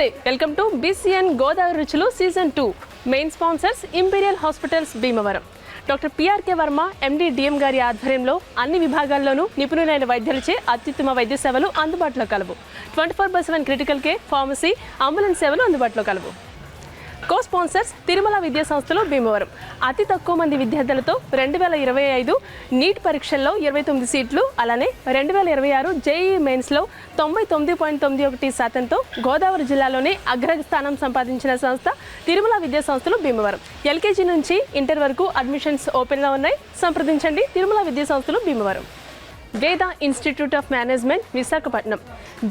నమస్తే welcome to BCN Godavari రుచులు season 2 main sponsors imperial hospitals Bhimavaram doctor PRK Varma MD DM గారి ఆధ్వర్యంలో అన్ని విభాగాల్లోనూ నిపుణులైన వైద్యులచే అత్యుత్తమ వైద్య సేవలు అందుబాటులో కలవు 24/7 క్రిటికల్ కేర్ ఫార్మసీ అంబులెన్స్ సేవలు అందుబాటులో కలవు కో స్పాన్సర్స్ తిరుమల విద్యా సంస్థలు భీమవరం అతి తక్కువ మంది విద్యార్థులతో 2025 నీట్ పరీక్షల్లో 29 సీట్లు అలానే 2026 JEE మెయిన్స్లో 99.91%తో గోదావరి జిల్లాలోనే అగ్రస్థానం సంపాదించిన సంస్థ తిరుమల విద్యా సంస్థలు భీమవరం LKG నుంచి ఇంటర్ వరకు అడ్మిషన్స్ ఓపెన్లో ఉన్నాయి సంప్రదించండి తిరుమల విద్యా సంస్థలు Bhimavaram Veda institute of management Visakhapatnam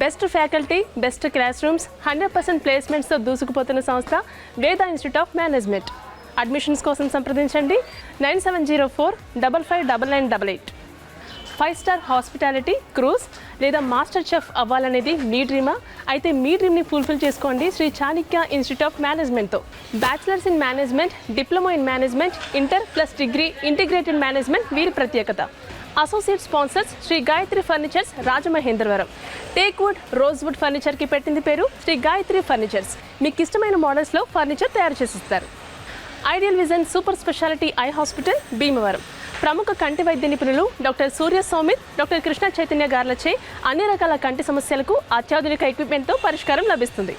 best faculty best class rooms 100% ప్లేస్మెంట్స్తో దూసుకుపోతున్న సంస్థ Veda institute of management admissions కోసం సంప్రదించండి 9704559988 5-స్టార్ హాస్పిటాలిటీ క్రూజ్ లేదా మాస్టర్ చెఫ్ అవ్వాలనేది మీ డ్రీమా అయితే మీ డ్రీమ్ని ఫుల్ఫిల్ చేసుకోండి శ్రీ చాణక్య ఇన్స్టిట్యూట్ ఆఫ్ మేనేజ్మెంట్తో bachelors in management diploma in management inter plus degree integrated management వీరి ప్రత్యేకత associate sponsors Sri Gayatri furnitures Rajamahendravaram teakwood rosewood ఫర్నిచర్కి పెట్టింది పేరు శ్రీ గాయత్రి ఫర్నిచర్స్ మీకు ఇష్టమైన మోడల్స్లో ఫర్నిచర్ తయారు చేసిస్తారు ideal vision super speciality eye hospital Bhimavaram ప్రముఖ కంటి వైద్య నిపుణులు డాక్టర్ సూర్య సౌమిత్ డాక్టర్ కృష్ణ చైతన్య గార్లచే అన్ని రకాల కంటి సమస్యలకు అత్యాధునిక ఎక్విప్మెంట్తో పరిష్కారం లభిస్తుంది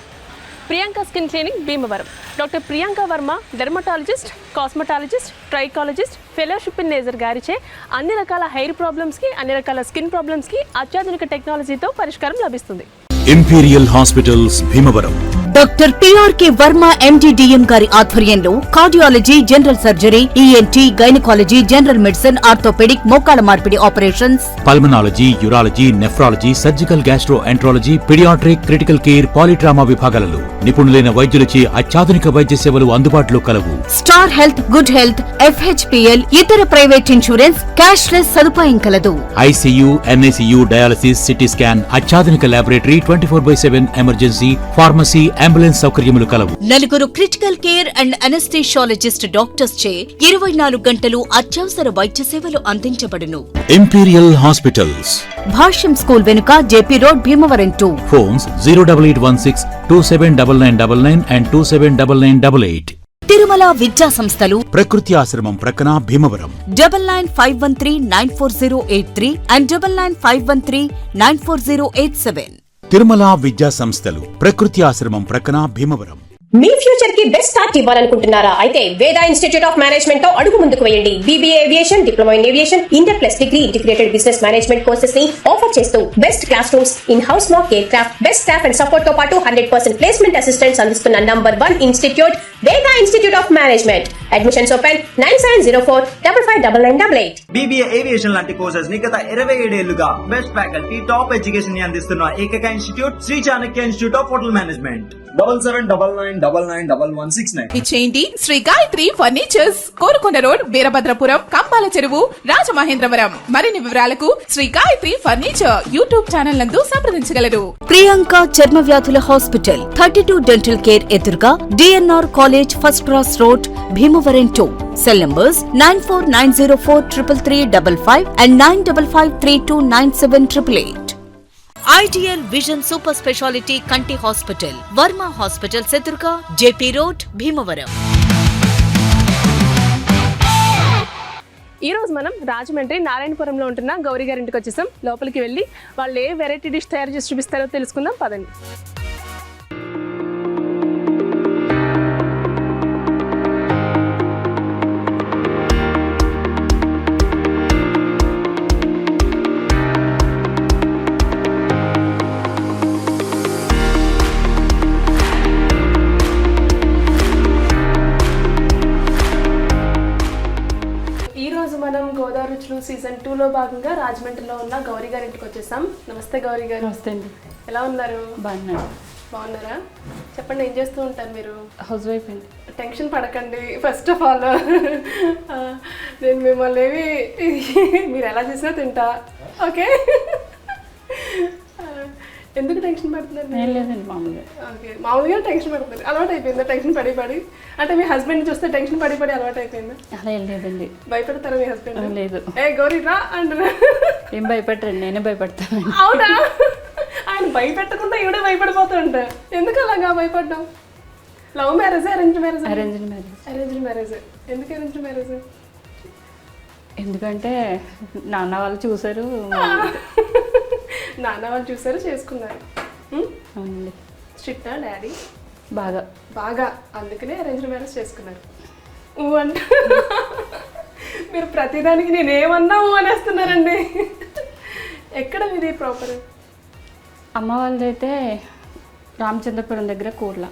Priyanka skin clinic Bhimavaram doctor Priyanka Varma dermatologist cosmetologist trichologist fellowship in laser గారిచే అన్ని రకాల హెయిర్ ప్రాబ్లమ్స్కి అన్ని రకాల స్కిన్ ప్రాబ్లమ్స్కి అత్యాధునిక టెక్నాలజీతో పరిష్కారం లభిస్తుంది imperial hospitals Bhimavaram doctor PRK Varma MD DM గారి ఆధ్వర్యంలో cardiology general surgery ENT gynaecology general medicine orthopaedic మోకాళ్ల మార్పిడి operations pulmonology urology nephrology surgical gastroenterology paediatric critical care polytrauma విభాగాలలో నిపుణులైన వైద్యులచే అత్యాధునిక వైద్య సేవలు అందుబాటులో కలవు star health good health FHPL ఇతర ప్రైవేట్ ఇన్సూరెన్స్ క్యాష్లెస్ సదుపాయం కలదు ICU NICU dialysis city scan అత్యాధునిక లాబొరేటరీ 24/7 ఎమర్జెన్సీ ఫార్మసీ అంబులెన్స్ సౌకర్యములు కలవు నలుగురు critical care and anaesthesiologist doctors చే 24 గంటలు అత్యవసర వైద్య సేవలు అందించబడును ఇంపీరియల్ హాస్పిటల్స్ భాష్యం స్కూల్ వెనుక JP road Bhimavaram 2 phones 08816 279999 and 279988 Tirumala విద్యా సంస్థలు ప్రకృతి ఆశ్రమం ప్రక్కన భీమవరం 9951394083 and 9951394087 తిరుమల విద్యా సంస్థలు ప్రకృతి ఆశ్రమం ప్రక్కన భీమవరం మీ ఫ్యూచర్ కి బెస్ట్ స్టార్ట్ ఇవ్వాలనుకుంటున్నారా అయితే వేద ఇన్స్టిట్యూట్ ఆఫ్ మేనేజ్మెంట్ తో అడుగు ముందుకు వేయండి BBA aviation diploma in aviation inter plus degree integrated business management courses ని ఆఫర్ చేస్తూ best class rooms in house mock air craft best staff and support తో పాటు 100% ప్లేస్మెంట్ అసిస్టెంట్స్ అందిస్తున్న నంబర్ 1 ఇన్స్టిట్యూట్ వేద institute of management admissions open 9704559988 BBA aviation లాంటి courses ని గత 27 ఏళ్లుగా బెస్ట్ ఫ్యాకల్టీ టాప్ ఎడ్యుకేషన్ ని అందిస్తున్న ఏకైక institute Shri Chanakya institute of hotel management 7799991169 ఇచ్చేయండి శ్రీ గాయత్రి ఫర్నిచర్స్ కోరుకొండ రోడ్ వీరభద్రపురం కంపాల చెరువు రాజమహేంద్రవరం మరిన్ని వివరాలకు Shri Gayatri furniture YouTube channel నందు సంప్రదించగలరు ప్రియాంక చర్మ వ్యాధుల హాస్పిటల్ 32 డెంటల్ కేర్ ఎదురుగా DNR college first cross road Bhimavaram 2 cell numbers 9490433355 and 9553297888 ideal vision super speciality కంటి హాస్పిటల్ వర్మ హాస్పిటల్ ఎదురుగా JP రోడ్ భీమవరం ఈరోజు మనం రాజమండ్రి నారాయణపురంలో ఉంటున్న గౌరీ గారింటికి వచ్చేసాం లోపలికి వెళ్ళి వాళ్ళు ఏ వెరైటీ డిష్ తయారు చేసి చూపిస్తారో తెలుసుకుందాం పదండి గోదావరి రుచులు సీజన్ 2 లో భాగంగా రాజమండ్రిలో ఉన్న గౌరీ గారి ఇంటికి వచ్చేసాం నమస్తే గౌరీ గారు నమస్తే అండి ఎలా ఉన్నారు బాగున్నారా చెప్పండి ఏం చేస్తూ ఉంటారు మీరు హౌస్ వైఫ్ అండి టెన్షన్ పడకండి ఫస్ట్ ఆఫ్ ఆల్ నేను మిమ్మల్ని మీరు ఎలా చేసినా తింటా ఓకే ఎందుకు టెన్షన్ పడుతున్నారు? ఏం లేదండి మామూలుగా. ఓకే, మామూలుగా టెన్షన్ పడుతున్నారు. అలవాటు అయిపోయిందా టెన్షన్ పడి పడి? అంటే మీ హస్బెండ్ చూస్తే టెన్షన్ పడి పడి అలవాటు అయిపోయిందా? అలా ఏం లేదండి. భయపడతారా మీ హస్బెండ్? లేదు. ఏ గౌరీ రా అంటారా? ఏం భయపడరండి, నేనే భయపడతాను. అవునా? ఆయన నన్ను భయపెట్టకుండా ఈవిడే భయపడిపోతుంటా. ఎందుకు అలాగా భయపడ్డాం? Love marriage, arrange marriage? Arranged marriage. Arrange marriage. ఎందుకు అరేంజ్ మ్యారేజ్? ఎందుకంటే నాన్న వాళ్ళు చూసారు. నాన్న వాళ్ళు చూసారు, చేసుకున్నారు. అవునండి. స్ట్రిక్టా డాడీ? బాగా బాగా, అందుకనే అరేంజ్ మ్యారేజ్ చేసుకున్నారు. అంటే మీరు ప్రతిదానికి నేనేమన్నా అనేస్తున్నారండి. ఎక్కడ మీది ప్రాపర్? అమ్మ వాళ్ళదైతే రామచంద్రపురం దగ్గర కూర్ల,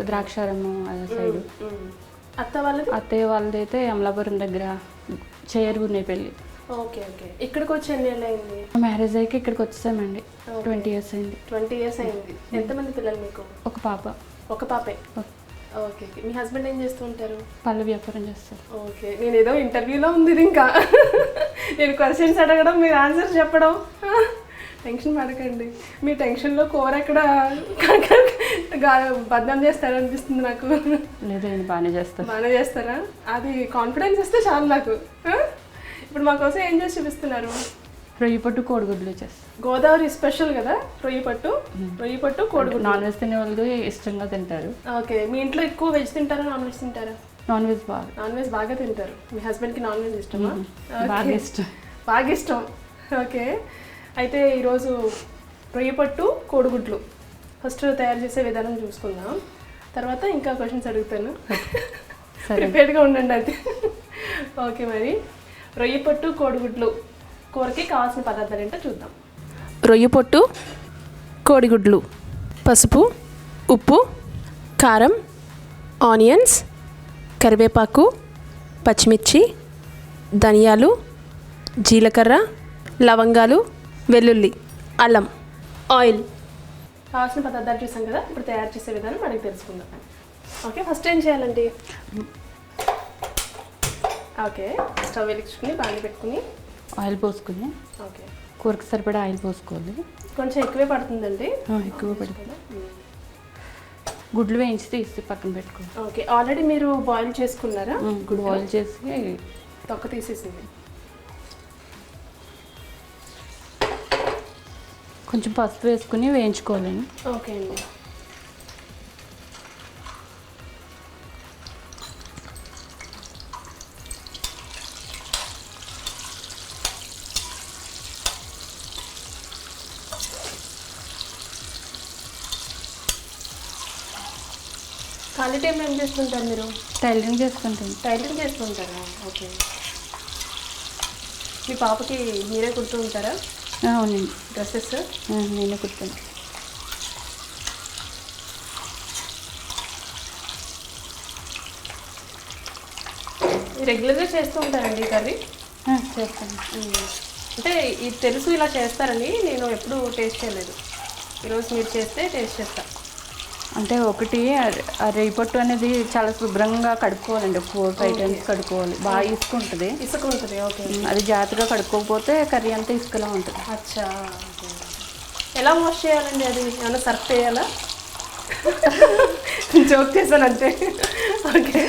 ద్రాక్షారము అదే సైడ్. అత్త వాళ్ళది? అత్తయ్య వాళ్ళదైతే అమలాపురం దగ్గర చేరుగునే పెళ్ళి. Okay okay. ఇక్కడికి వచ్చి ఎన్ని ఏళ్ళు అయింది? మ్యారేజ్ అయ్యాక ఇక్కడికి వచ్చేసామండి. 20 years అయింది. 20 years అయింది. ఎంతమంది పిల్లలు మీకు? ఒక పాప. ఒక పాపే. ఓకే. మీ హస్బెండ్ ఏం చేస్తూ ఉంటారు? పళ్ళు వ్యాపారం చేస్తారు. ఓకే. నేను ఏదో ఇంటర్వ్యూలో ఉంది ఇది. ఇంకా నేను క్వశ్చన్స్ అడగడం, మీరు ఆన్సర్ చెప్పడం. టెన్షన్ పడకండి. మీ టెన్షన్లో కూర ఎక్కడ బద్దం చేస్తారనిపిస్తుంది నాకు. లేదండి, బాగానే చేస్తారు. బాగానే చేస్తారా? అది కాన్ఫిడెన్స్ ఇస్తే చాలు నాకు. ఇప్పుడు మా కోసం ఏం చేసి చూపిస్తున్నారు? రొయ్యి పట్టు కోడిగుడ్లు చేస్తారు. గోదావరి స్పెషల్ కదా రొయ్యి పట్టు. రొయ్యి పట్టు కోడిగుడ్లు. నాన్ వెజ్ తినే వాళ్ళు ఇష్టంగా తింటారు. ఓకే. మీ ఇంట్లో ఎక్కువ వెజ్ తింటారా, నాన్ వెజ్ తింటారా? నాన్ వెజ్ బాగా. నాన్ వెజ్ బాగా తింటారు. మీ హస్బెండ్కి నాన్ వెజ్ ఇష్టమా? బాగా ఇష్టం. బాగా ఇష్టం. ఓకే. అయితే ఈరోజు రొయ్యి పట్టు కోడిగుడ్లు ఫస్ట్ తయారు చేసే విధానం చూసుకుందాం. తర్వాత ఇంకా క్వశ్చన్స్ అడుగుతాను. ప్రిపేర్డ్గా ఉండండి అయితే. ఓకే. మరి రొయ్యి పట్టు కోడిగుడ్లు కూరకి కావాల్సిన పదార్థాలు ఏంటో చూద్దాం. రొయ్యి పొట్టు, కోడిగుడ్లు, పసుపు, ఉప్పు, కారం, ఆనియన్స్, కరివేపాకు, పచ్చిమిర్చి, ధనియాలు, జీలకర్ర, లవంగాలు, వెల్లుల్లి, అల్లం, ఆయిల్. కావాల్సిన పదార్థాలు చూసాం కదా. ఇప్పుడు తయారు చేసే విధానం మనకి తెలుసుకుందాం. ఓకే. ఫస్ట్ ఏం చేయాలండి? ఓకే. స్టవ్ వెలిగించుకుని బాగా పెట్టుకుని ఆయిల్ పోసుకుని, ఓకే, కూరకు సరిపడా ఆయిల్ పోసుకోవాలి. కొంచెం ఎక్కువే పడుతుందండి. ఎక్కువ పడుతుంది. గుడ్లు వేయించి తీసి పక్కన పెట్టుకోవాలి. ఓకే. ఆల్రెడీ మీరు బాయిల్ చేసుకున్నారా? గుడ్డు బాయిల్ చేసి తొక్క తీసేసింది. కొంచెం పసుపు వేసుకుని వేయించుకోవాలండి. ఓకే అండి. ఖాళీ టైంలో ఏం చేస్తుంటారు మీరు? టైలరింగ్ చేసుకుంటాను. టైలరింగ్ చేస్తుంటారా? ఓకే. మీ పాపకి మీరే కుడుతూ ఉంటారా? అవునండి. డ్రెస్సెస్ నేనే కుడతాను. రెగ్యులర్గా చేస్తూ ఉంటారండి ఈ కర్రీ? చేస్తాను. అంటే ఇది తెలుసు ఇలా చేస్తారని, నేను ఎప్పుడూ టేస్ట్ చేయలేదు. ఈరోజు మీరు చేస్తే టేస్ట్ చేస్తాను. అంటే ఒకటి రొయ్యి పట్టు అనేది చాలా శుభ్రంగా కడుక్కోవాలండి. 4-5 times కడుక్కోవాలి. బాగా ఇసుకుంటుంది. ఇసుక ఉంటుంది. ఓకే. అది జాగ్రత్తగా కడుక్కోకపోతే కర్రీ అంతా ఇసుకలా ఉంటుంది. అచ్చా. ఎలా వాష్ చేయాలండి? అది ఏమైనా సర్ఫ్ చేయాలా? జోక్ చేశాను అంతే. ఓకే.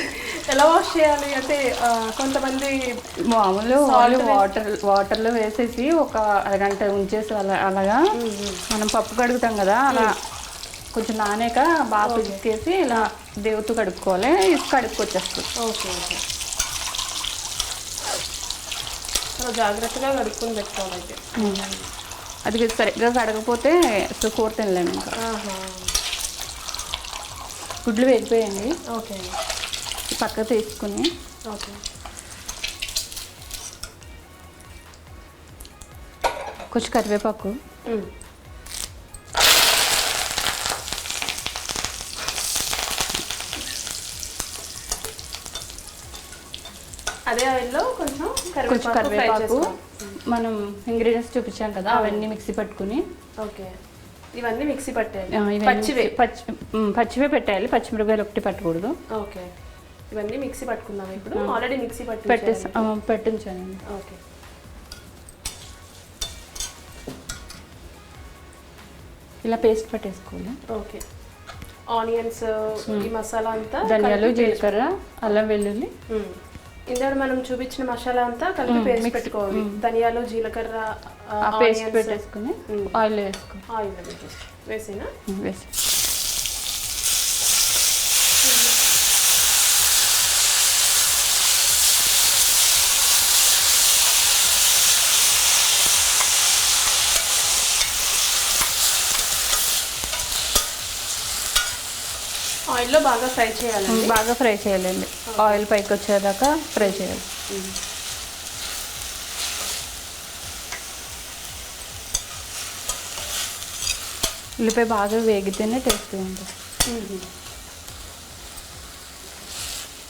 ఎలా వాష్ చేయాలి అంటే కొంతమంది మామూలు వాటర్లో వేసేసి ఒక అరగంట ఉంచేసి అలాగా మనం పప్పు కడుగుతాం కదా, అలా కొంచెం నానేక బాగా పిసికేసి ఇలా దేవుతూ కడుక్కోవాలి. ఇసుక కడుక్కొచ్చేస్తుంది. Okay okay. చాలా జాగ్రత్తగా కడుక్కొని పెట్టుకోవాలి అయితే. అది సరిగ్గా కడగకపోతే అసలు కూర తినలేము. ఇంకా గుడ్లు వేగిపోయండి. ఓకే. పక్కకు తీసుకుని ఓకే కొంచెం కరివేపాకు, అదే ఆయిల్లో కొంచెం కరివేపాకు మనం ఇంగ్రీడియంట్స్ చూపించాం కదా అవన్నీ మిక్సీ పట్టుకుని. ఓకే. ఇవన్నీ మిక్సీ పట్టాలి. పచ్చివే పెట్టాలి, పచ్చిమిరపకాయలు ఒకటి పట్టకూడదు. ఓకే. ఇవన్నీ మిక్సీ పట్టుకుందాం ఇప్పుడు. ఆల్రెడీ మిక్సీ పెట్టించానండి. ఓకే. ఇలా పేస్ట్ పట్టేసుకోవాలి. ఓకే. ఆనియన్స్, ఈ మసాలా అంతా, ధనియాలు, జీలకర్ర, అల్లం వెల్లుల్లి, ఇందాక మనం చూపించిన మసాలా అంతా కలిపి పేస్ట్ పెట్టుకోవాలి. ధనియాలు, జీలకర్ర పేస్ట్ పెట్టేసుకుని ఆయిల్ వేసుకో. ఆయిల్ వేసేనా? వేసి ఆయిల్లో బాగా ఫ్రై చేయాలండి. బాగా ఫ్రై చేయాలండి. ఆయిల్ పైకి వచ్చేదాకా ఫ్రై చేయాలి. ఉల్లిపాయ బాగా వేగితేనే టేస్ట్ ఉంటుంది.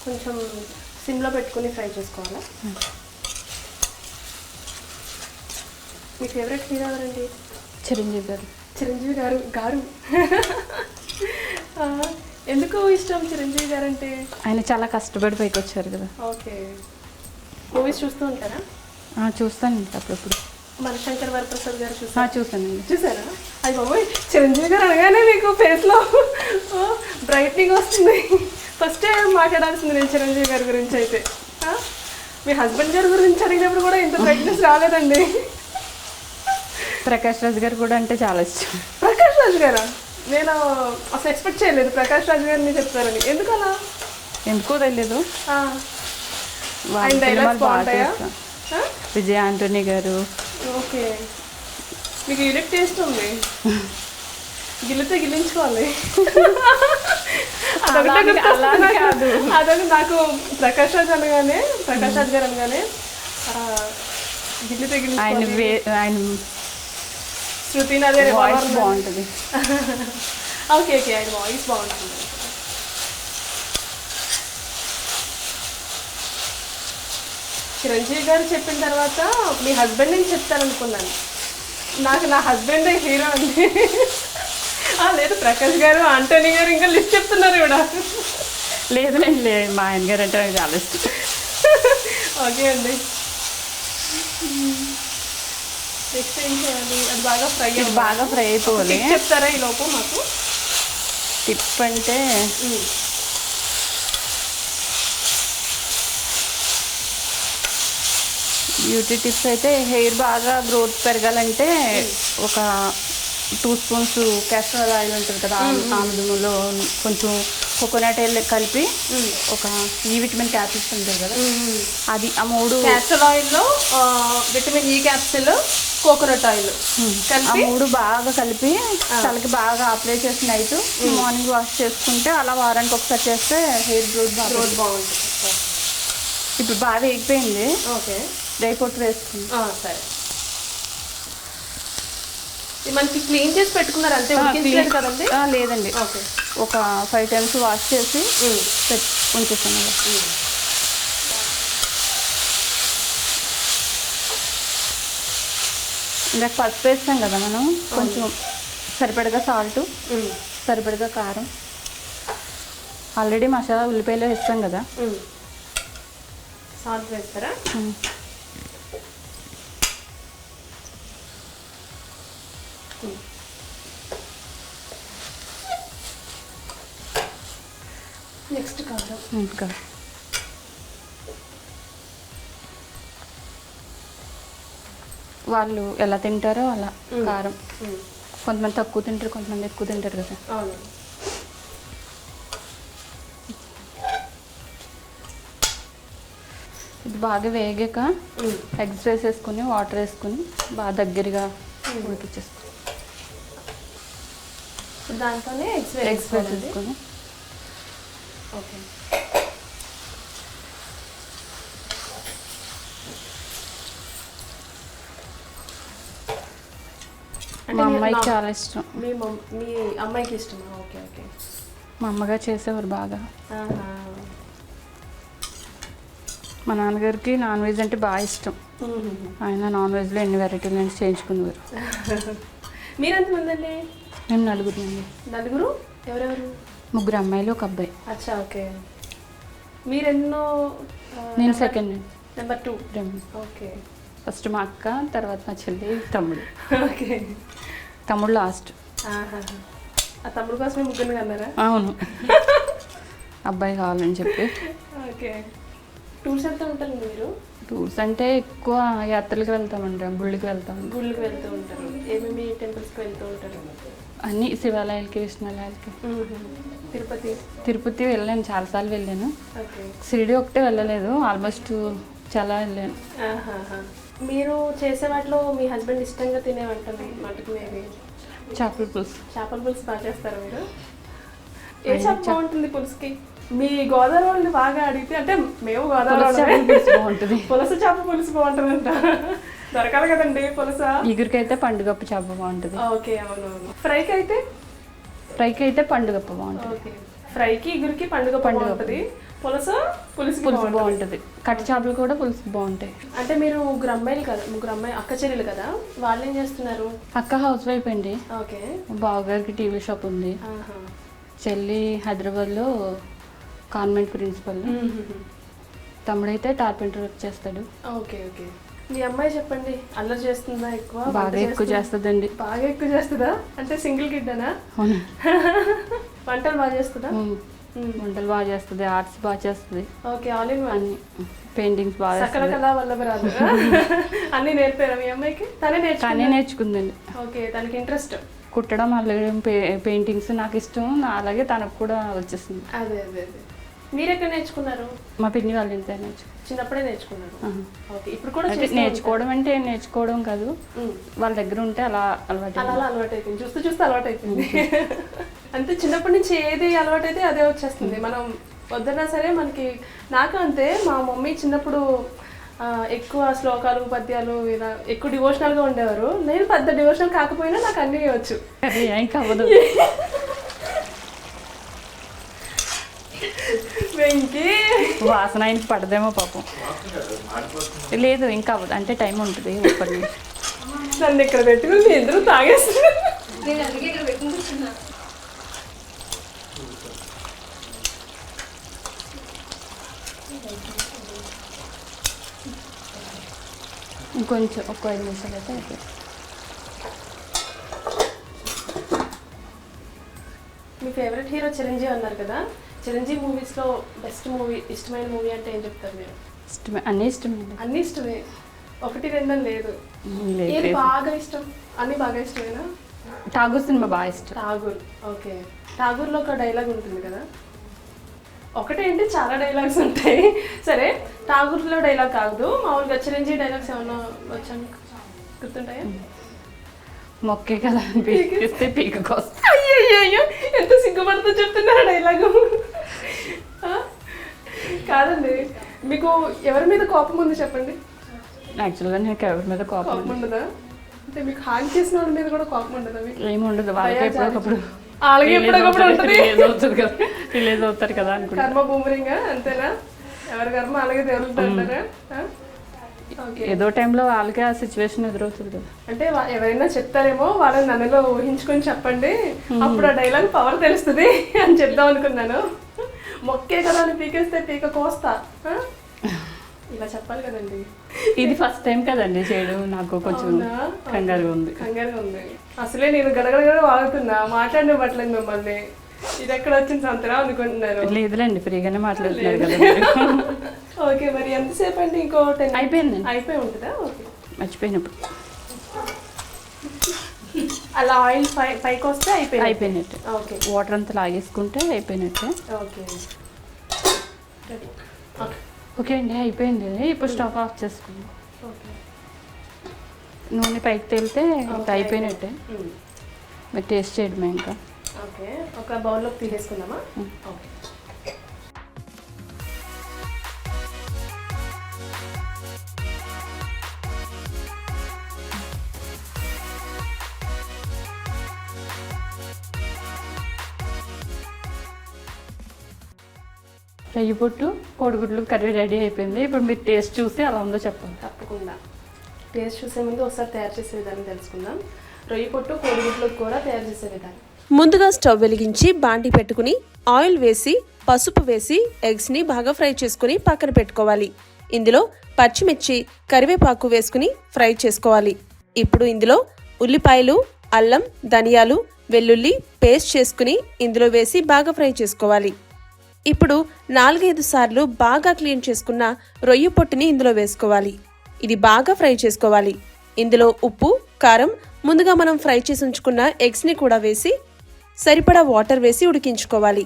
కొంచెం సిమ్లో పెట్టుకుని ఫ్రై చేసుకోవాలా? మీ ఫేవరెట్ హీరో ఎవరండి? చిరంజీవి గారు. చిరంజీవి గారు ఎందుకు ఇష్టం చిరంజీవి గారు అంటే? ఆయన చాలా కష్టపడి పైకి వచ్చారు కదా. ఓకే. మూవీస్ చూస్తూ ఉంటారా? చూస్తానండి అప్పుడప్పుడు. మనశంకర్ వరప్రసాద్ గారు చూసానండి. చూసారా? అది బాబోయ్, చిరంజీవి గారు అనగానే మీకు ఫేస్లో బ్రైట్నింగ్ వస్తుంది. ఫస్ట్ టైం మాట్లాడాల్సింది నేను చిరంజీవి గారి గురించి. అయితే మీ హస్బెండ్ గారి గురించి అడిగినప్పుడు కూడా ఇంత బ్రైట్నెస్ రాలేదండి. ప్రకాష్ రాజ్ గారు కూడా అంటే చాలా ఇష్టం. ప్రకాష్ రాజ్ గారా? నేను అసలు ఎక్స్పెక్ట్ చేయలేదు ప్రకాష్ రాజ్ గారిని చెప్తారని. ఎందుకు అలా? ఎందుకో తెలియదు. ఆయన డైలాగ్స్ బాగుంటాయా? విజయ్ ఆంటోనీ గారు. ఓకే, మీకు యూనిక్ టేస్ట్ ఉంది. గిల్లితే గిల్లించుకోవాలి. అదొక నాకు ప్రకాష్ రాజ్ అనగానే, ప్రకాష్ రాజ్ గారు అనగానే గిల్లితే ఆయన శృతి నదే వాయిస్ బాగుంటుంది. ఓకే ఓకే, ఆయన వాయిస్ బాగుంటుంది. చిరంజీవి గారు చెప్పిన తర్వాత మీ హస్బెండ్ నేను చెప్తారనుకున్నాను. నాకు నా హస్బెండే హీరో అండి. లేదు, ప్రకాష్ గారు, ఆంటోనీ గారు, ఇంకా లిస్ట్ చెప్తున్నారు కూడా. లేదు మా ఆయన గారు అంటే నాకు చాలా ఇష్టం. ఓకే అండి. నెక్స్ట్ ఏం చేయాలి? అది బాగా ఫ్రై అయిపోవాలి. చెప్తారా ఈ లోపు మాకు? టిప్ అంటే బ్యూటీ టిప్స్ అయితే హెయిర్ బాగా గ్రోత్ పెరగాలంటే ఒక 2 స్పూన్స్ క్యాస్టర్ ఆయిల్ ఉంటుంది కదా, ఆముదములో కొంచెం కోకోనట్ ఆయిల్ కలిపి ఒక ఈ విటమిన్ క్యాప్సిల్స్ ఉంటుంది కదా, అది ఆ 3 క్యాస్టర్ ఆయిల్లో vitamin E capsule, coconut oil ఆ 3 బాగా కలిపి తలకి బాగా అప్లై చేసి నైట్ మార్నింగ్ వాష్ చేసుకుంటే అలా వారానికి ఒకసారి చేస్తే హెయిర్ గ్రోత్ బాగుంటుంది. ఇప్పుడు బాగా ఎగిపోయింది. ఓకే, డ్రై పొట్టు వేసుకుంది. సరే, మనకి క్లీన్ చేసి పెట్టుకున్నారు అంతే, ఉడికించలేదు కదండి? లేదండి, ఒక 5 times వాష్ చేసి ఉంచేసాను. ఇందాక పసుపు వేస్తాం కదా మనం, కొంచెం సరిపడగా సాల్ట్, సరిపడగా కారం. ఆల్రెడీ మసాలా ఉల్లిపాయలు వేస్తాం కదా, సాల్ట్ వేస్తారా? నెక్స్ట్ కారం. వాళ్ళు ఎలా తింటారో అలా కారం. కొంతమంది తక్కువ తింటారు, కొంతమంది ఎక్కువ తింటారు కదా. అవును. ఇది బాగా వేగాక ఎగ్స్ వేసేసుకుని వాటర్ వేసుకుని బాగా దగ్గరగా ఉడికిచ్చేసుకుని దాంట్లోనే ఎగ్స్ వేసేసుకొని. ఓకే, మా అమ్మాయికి చాలా ఇష్టం. మీ అమ్మాయికి ఇష్టమా? Okay okay. మా అమ్మగారు చేసేవారు బాగా. మా నాన్నగారికి నాన్ వెజ్ అంటే బాగా ఇష్టం. ఆయన నాన్ వెజ్లో ఎన్ని వెరైటీలు నుంచి చేయించుకునేవారు. మీరు ఎంతమంది అండి? మేము 4 అండి. 4? ఎవరెవరు? 3 అమ్మాయిలు, 1 అబ్బాయి. అచ్చా, ఓకే. మీరెన్నో? నేను సెకండ్. నెంబర్ 2. ఓకే. ఫస్ట్ మా అక్క, తర్వాత మా చెల్లి, తమ్ముడు. ఓకే. తమ్ముడు లాస్ట్. ఆ తమ్ముడు కోసమే 3 అన్నారా? అవును, అబ్బాయి కావాలని చెప్పి. ఓకే. టూర్స్ వెళ్తూ ఉంటారు మీరు? టూర్స్ అంటే ఎక్కువ యాత్రలకు వెళ్తామండి, గుళ్ళకి వెళ్తాము. గుళ్ళకి వెళ్తూ ఉంటారు. ఏమేమి టెంపుల్స్కి వెళ్తూ ఉంటారు? అన్ని శివాలయాలకి, విష్ణులయాలకి. తిరుపతి వెళ్ళాను, చాలాసార్లు వెళ్ళాను. షిరిడి ఒకటే వెళ్ళలేదు, ఆల్మోస్ట్ చాలా వెళ్ళాను. మీరు చేసే వాటిలో మీ హస్బెండ్ ఇష్టంగా తినే వంటలు మటుకు మేబీ చేపల పులుసు. చేపల పులుసు బాగా చేస్తారు మీరు? ఏ చేప బాగుంటుంది పులుసుకి? మీ గోదావరి వాళ్ళని బాగా అడిగితే, అంటే మేము గోదావరి బాగుంటుంది, పులస చేప పులుసు బాగుంటుంది అంట. దొరకాలి కదండి పులస. ఇగురికైతే పండుగప్ప చేప బాగుంటుంది. ఓకే, అవునవును. ఫ్రైకి అయితే పండుగప్ప బాగుంటుంది. ఓకే, ఫ్రైకి ఇగురికి పండుగ బాగుంటుంది. పులుసు బాగుంటుంది. కట్ట చేపలు కూడా పులుసు బాగుంటాయి. అంటే మీరు ముగ్గురు అమ్మాయి అక్క చెల్లెలు కదా, వాళ్ళు ఏం చేస్తున్నారు? అక్క హౌస్ వైఫ్ అండి. ఓకే. బావగారికి టీవీ షాప్ ఉంది. చెల్లి హైదరాబాద్లో కాన్వెంట్ ప్రిన్సిపల్. తమ్ముడైతే కార్పెంటర్ వర్క్ చేస్తాడు. Okay okay. మీ అమ్మాయి చెప్పండి, అల్లరి చేస్తుందా? బాగా ఎక్కువ చేస్తుందండి. బాగా ఎక్కువ చేస్తుందా? అంటే సింగిల్ కిడ్డనా? అవును. వంటలు బాగా చేస్తుందా? వంటలు బాగా చేస్తుంది, ఆర్ట్స్ బాగా చేస్తుంది. Okay, all in one. Paintings బాగా సకల కళా వల్లభరాలు అన్ని నేర్పారా మీ అమ్మాయికి? తనే నేర్చుకుందండి. ఓకే, తనకి ఇంట్రెస్ట్ కుట్టడం, అల్లగడం, పెయింటింగ్స్ నాకు ఇష్టం. అలాగే తనకు కూడా వచ్చేసింది. అదే అదే అదే. మీరు ఎక్కడ నేర్చుకున్నారు? మా పిన్ని వాళ్ళ ఇంట్లో నేర్చుకున్నాను. చిన్నప్పుడే నేర్చుకున్నారు? ఓకే. ఇప్పుడు కూడా నేర్చుకోవడం అంటే నేర్చుకోవడం కాదు, వాళ్ళ దగ్గర ఉంటే అలా అలవాటు అయిపోయింది. చూస్తూ అలవాటు అయిపోయింది. అంటే చిన్నప్పటి నుంచి ఏది అలవాటు అయితే అదే వచ్చేస్తుంది. మనం వద్దన్నా సరే మనకి. నాకు అంతే, మా మమ్మీ చిన్నప్పుడు ఎక్కువ శ్లోకాలు, పద్యాలు, ఇలా ఎక్కువ డివోషనల్గా ఉండేవారు. నేను పెద్ద డివోషనల్ కాకపోయినా నాకు అన్నీ వచ్చు. ఏం కావదు. వెంకీ వాసన ఆయనకి పడదేమో పాపం. లేదు, ఇంకా అవ్వదు, అంటే టైం ఉంటుంది. ఇప్పటి నుంచి నన్ను ఇక్కడ పెట్టుకుని ఎందుకు తాగేస్తున్నా? ఇంకొంచెం ఒక 5 నిమిషాలు అయితే అయిపోయింది. మీ ఫేవరెట్ హీరో చిరంజీవి అన్నారు కదా, చిరంజీవి మూవీస్లో బెస్ట్ మూవీ, ఇష్టమైన మూవీ అంటే ఏం చెప్తారు మీరు? అన్నీ ఇష్టమే. 1, 2 అని లేదు. ఏది బాగా ఇష్టం? అన్నీ బాగా ఇష్టమేనా? ఠాగూర్ సినిమా బాగా ఇష్టం. ఠాగూర్. ఓకే. ఠాగూర్లో ఒక డైలాగ్ ఉంటుంది కదా, ఒకటేంటి చాలా డైలాగ్స్ ఉంటాయి. సరే, ఠాగూర్లో డైలాగ్ కాదు, మామూలుగా చిరంజీవి డైలాగ్స్ ఏమన్నా వచ్చాను గుర్తుంటాయా? మొక్కే కదా అనిపిస్తే పీక కోసం. అయ్యో, ఎంత సిగ్గుపడుతూ చెప్తున్నారు డైలాగు. కాదండి, మీకు ఎవరి మీద కోపం ఉంది చెప్పండి? యాక్చువల్గా నాకు ఎవరి మీద కోపం ఉండదా? అంటే మీకు హాని చేసిన వాళ్ళ మీద కూడా కోపం ఉండదా? మీకు ఏమి ఉండదు. వాళ్ళకి ఎప్పుడొకప్పుడు రిలీజ్ అవుతారు కదా అనుకుంటా. కర్మ బూమరింగా అంతేనా? ఎవరి కర్మ అలాగే తేలుతుంటారా? ఏదో టైంలో వాళ్ళకి ఆ సిచ్యువేషన్ ఎదురవుతుంది కదా. అంటే ఎవరైనా చెప్తారేమో, వాళ్ళని నన్నులో ఊహించుకొని చెప్పండి, అప్పుడు ఆ డైలాగ్ పవర్ తెలుస్తుంది అని చెప్దాం అనుకున్నాను. మొక్కే కదా అని పీకేస్తే పీక కోస్తా, ఇలా చెప్పాలి కదండి. ఇది ఫస్ట్ టైం కదండి చేయడం, నాకు కొంచెం కంగారుగా ఉంది. అసలే నేను గడగడ వాగుతున్నా, మాట్లాడినట్లేదు మిమ్మల్ని. ఇది ఎక్కడ వచ్చింది సంతరా అనుకుంటున్నారు. లేదులేండి, ఫ్రీగానే మాట్లాడుతున్నారు కదా. ఓకే, మరి ఎంతసేపు అండి? ఇంకో 10 అయిపోయి ఉంటుందా? ఓకే, మర్చిపోయినప్పుడు అలా ఆయిల్ పైకి వస్తే అయిపోయినట్టే. ఓకే, వాటర్ అంతా లాగేసుకుంటే అయిపోయినట్టే. ఓకే ఓకే అండి, అయిపోయింది. ఇప్పుడు స్టవ్ ఆఫ్ చేసుకుందాం. నూనె పైకి తేలితే అయిపోయినట్టే. మీరు టేస్ట్ చేయడమే ఇంకా. ఓకే, ఒక బౌల్లోకి తీసేసుకుందామా? ఓకే. రొయ్యి పొట్టు, కోడిగుడ్లు కర్రీ రెడీ అయిపోయింది. ఇప్పుడు మీరు టేస్ట్ చూసి అలా ఉందో చెప్పండి. తప్పకుండా. టేస్ట్ చూసే ముందు ఒకసారి తయారు చేసే విధానం తెలుసుకుందాం. రొయ్యి పొట్టు, కోడిగుడ్లు కూర తయారు చేసే విధానం. ముందుగా స్టవ్ వెలిగించి బాండి పెట్టుకుని ఆయిల్ వేసి, పసుపు వేసి, ఎగ్స్ని బాగా ఫ్రై చేసుకుని పక్కన పెట్టుకోవాలి. ఇందులో పచ్చిమిర్చి, కరివేపాకు వేసుకుని ఫ్రై చేసుకోవాలి. ఇప్పుడు ఇందులో ఉల్లిపాయలు, అల్లం, ధనియాలు, వెల్లుల్లి పేస్ట్ చేసుకుని ఇందులో వేసి బాగా ఫ్రై చేసుకోవాలి. ఇప్పుడు 4-5 సార్లు బాగా క్లీన్ చేసుకున్న రొయ్య పొట్టుని ఇందులో వేసుకోవాలి. ఇది బాగా ఫ్రై చేసుకోవాలి. ఇందులో ఉప్పు, కారం, ముందుగా మనం ఫ్రై చేసి ఉంచుకున్న ఎగ్స్ని కూడా వేసి సరిపడా వాటర్ వేసి ఉడికించుకోవాలి.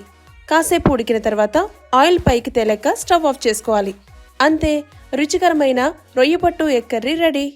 కాసేపు ఉడికిన తర్వాత ఆయిల్ పైకి తేలాక స్టవ్ ఆఫ్ చేసుకోవాలి. అంతే, రుచికరమైన రొయ్య పొట్టు egg curry ready.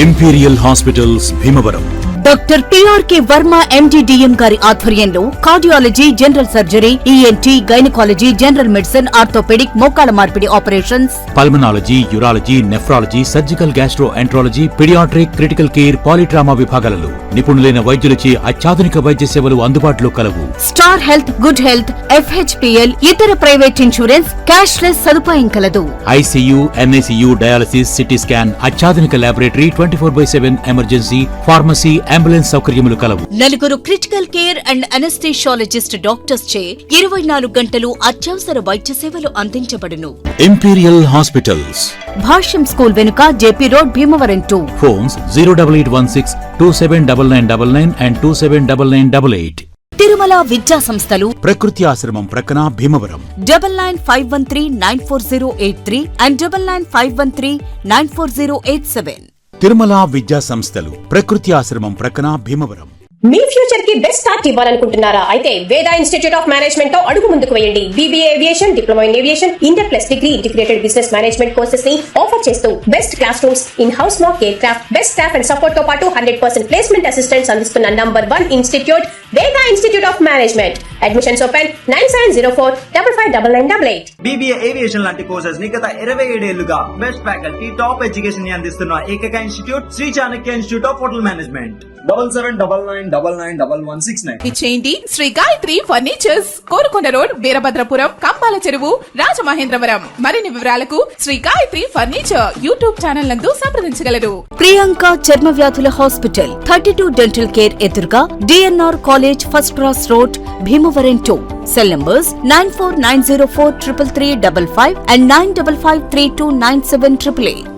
Imperial hospitals Bhimavaram. Doctor PRK Varma MD DM గారి ఆధ్వర్యంలో cardiology, general surgery, ENT, gynaecology, general medicine, orthopaedic, మోకాళ్ల మార్పిడి operations, pulmonology, urology, nephrology, surgical gastroenterology, paediatric, critical care, polytrauma విభాగాలలో నిపుణులైన వైద్యులచే అత్యాధునిక వైద్య సేవలు అందుబాటులో కలవు. Star health, good health, FHPL, ఇతర ప్రైవేట్ ఇన్సూరెన్స్, క్యాష్లెస్ సదుపాయం కలదు. ICU, NICU, dialysis, city scan, అత్యాధునిక ల్యాబొరేటరీ, 24/7 ఎమర్జెన్సీ, ఫార్మసీ, అంబులెన్స్ సౌకర్యములు కలవు. నలుగురు క్రిటికల్ కేర్ అండ్ అనస్థిషియాలజిస్ట్ డాక్టర్స్ చే 24 గంటలు అత్యవసర వైద్య సేవలు అందించబడును. ఇంపీరియల్ హాస్పిటల్స్, భాష్యం స్కూల్ వెనుక JP road, Bhimavaram 2. Phones 08816 279999 and 279988. Tirumala విద్యా సంస్థలు, ప్రకృతి ఆశ్రమం ప్రక్కన భీమవరం. 9951394083 and 9951394087. తిరుమల విద్యా సంస్థలు, ప్రకృతి ఆశ్రమం ప్రక్కన భీమవరం. మీ ఫ్యూచర్ కి బెస్ట్ స్టార్ట్ ఇవ్వాలనుకుంటున్నారా? అయితే వేద ఇన్స్టిట్యూట్ ఆఫ్ మేనేజ్మెంట్ తో అడుగు ముందుకు వేయండి. BBA aviation, diploma in aviation, inter+ degree integrated business management courses ని ఆఫర్ చేస్తూ best class rooms, in house mock air craft, best staff and support తో పాటు 100% ప్లేస్మెంట్ అసిస్టెంట్స్ అందిస్తున్న నంబర్ 1 ఇన్స్టిట్యూట్ వేద institute of management. Admissions open 9704559988. BBA aviation లాంటి courses ని గత 27 ఏళ్లుగా బెస్ట్ ఫ్యాకల్టీ, టాప్ ఎడ్యుకేషన్ ని అందిస్తున్న ఏకైక institute Shri Chanakya institute of hotel management. 7799991169. ఇచ్చేయండి శ్రీ గాయత్రి ఫర్నిచర్స్, కోరుకొండ రోడ్, వీరభద్రపురం, కంబాల చెరువు, రాజమహేంద్రవరం. మరిన్ని వివరాలకు Shri Gayatri furniture YouTube channel నందు సంప్రదించగలరు. ప్రియాంక చర్మ వ్యాధుల హాస్పిటల్, 32 డెంటల్ కేర్ ఎదురుగా, DNR college, first cross road, Bhimavaram 2. Cell numbers 9490433355 and 9553297888.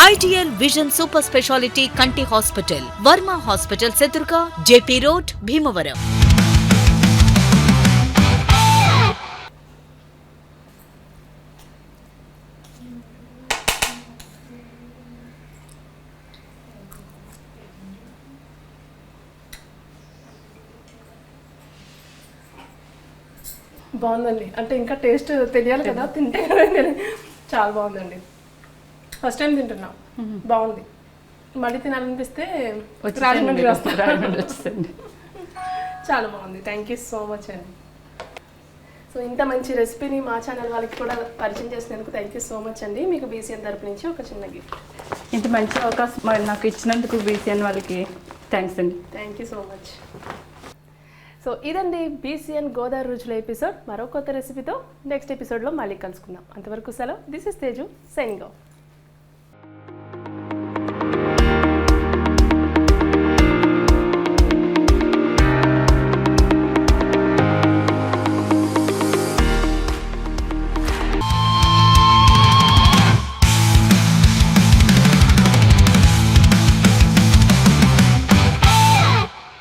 Ideal vision super speciality కంటి హాస్పిటల్, వర్మ హాస్పిటల్స్ ఎదురుగా, JP రోడ్, భీమవరం. బాగుందండి. అంటే ఇంకా టేస్ట్ తెలియాలి కదా, తింటే చాలా బాగుందండి. ఫస్ట్ టైం తింటున్నా, బాగుంది. మళ్ళీ తినాలనిపిస్తే రాజమండ్రి వచ్చేసండి. చాలా బాగుంది. థ్యాంక్ యూ సో మచ్ అండి. సో ఇంత మంచి రెసిపీని మా ఛానల్ వాళ్ళకి కూడా పరిచయం చేసినందుకు థ్యాంక్ యూ సో మచ్ అండి. మీకు BCN తరపు నుంచి ఒక చిన్న గిఫ్ట్. ఇంత మంచి అవకాశం నాకు ఇచ్చినందుకు BCN వాళ్ళకి థ్యాంక్స్ అండి. Thank you so much. So ఇదండి BCN గోదావరి రుచుల ఎపిసోడ్. మరో కొత్త రెసిపీతో నెక్స్ట్ ఎపిసోడ్లో మళ్ళీ కలుసుకుందాం. అంతవరకు సెలవు. This is Teju signing off.